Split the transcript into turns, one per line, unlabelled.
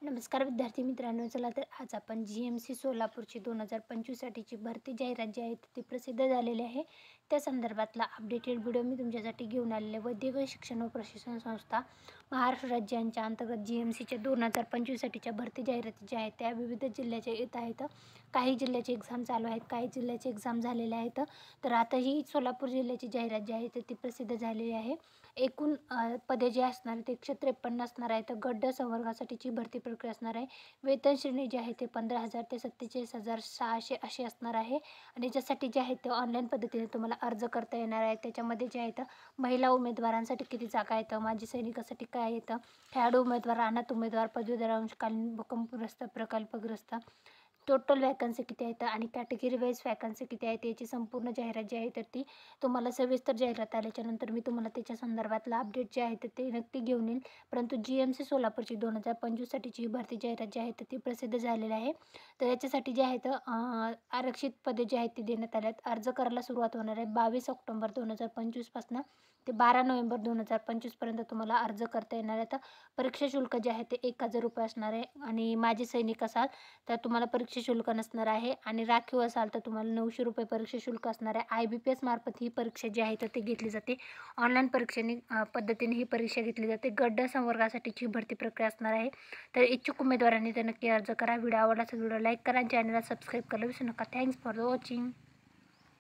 नमस्कार विद्यार्थी मित्रांनो, चला तर आज आपण GMC सोलापूरची 2025 साठीची भरती जाहिरात जी आहे ती प्रसिद्ध झालेली आहे. त्या संदर्भातला अपडेटेड व्हिडिओ मी तुमच्यासाठी घेऊन आलेले. वैद्यकीय शिक्षण व प्रशिक्षण संस्था महाराष्ट्र राज्यांच्या अंतर्गत GMCच्या 2025 साठीच्या भरती जाहिराती ज्या आहेत त्या विविध जिल्ह्याच्या येत आहेत. काही जिल्ह्याचे एक्झाम चालू आहेत, काही जिल्ह्याचे एक्झाम झालेले आहेत. तर आता ही सोलापूर जिल्ह्याची जाहिरात जी आहे ती प्रसिद्ध झालेली आहे. एकूण पदे जे असणार आहेत 153 असणार आहेत. गट संवर्गासाठीची भरती प्रक्रिया असणार आहे. वेतन श्रेणी जी आहे ते 15,000 ते 47,600 अशी असणार आहे. आणि ज्यासाठी जे आहे ते ऑनलाईन पद्धतीने तुम्हाला अर्ज करता येणार आहे. त्याच्यामध्ये जे आहेत महिला उमेदवारांसाठी किती जागा आहेत, माजी सैनिकासाठी काय येतं, खेळाडू उमेदवार, अनाथ उमेदवार, पदवीधर, अंशकालीन, भूकंपग्रस्त, प्रकल्पग्रस्त, टोटल वॅकन्सी किती आहेत आणि कॅटेगरी वाईज वॅकन्सी किती आहेत याची संपूर्ण जाहिरात जी आहे तर ती तुम्हाला सविस्तर जाहिरात आल्याच्यानंतर मी तुम्हाला त्याच्या संदर्भातला अपडेट जे आहे तर ते नक्की घेऊन येईल. परंतु GMC सोलापूरची 2025 साठीची ही भरती जाहिरात जी आहे तर ती प्रसिद्ध झालेली आहे. तर याच्यासाठी जे आहेत आरक्षित पदे जी आहेत ती देण्यात आली आहेत. अर्ज करायला सुरुवात होणार आहे 22 ऑक्टोबर 2025 पासून ते 12 नोव्हेंबर 2025 पर्यंत तुम्हाला अर्ज करता येणार आहे. तर परीक्षा शुल्क जे आहे ते 1,000 रुपये असणार आहे. आणि माजी सैनिक असाल तर तुम्हाला परीक्षा शुल्क नसणार आहे. आणि राखीव असाल तर तुम्हाला 900 रुपये परीक्षा शुल्क असणार आहे. IBPS मार्फत ही परीक्षा जी आहे तर ती घेतली जाते. ऑनलाईन पद्धतीने ही परीक्षा घेतली जाते. गट संवर्गासाठीची भरती प्रक्रिया असणार आहे. तर इच्छुक उमेदवारांनी तर नक्की अर्ज करा. व्हिडिओ आवडला तर व्हिडिओ लाईक करा आणि चॅनलला सबस्क्राईब करायला विसरू नका. Thanks for watching.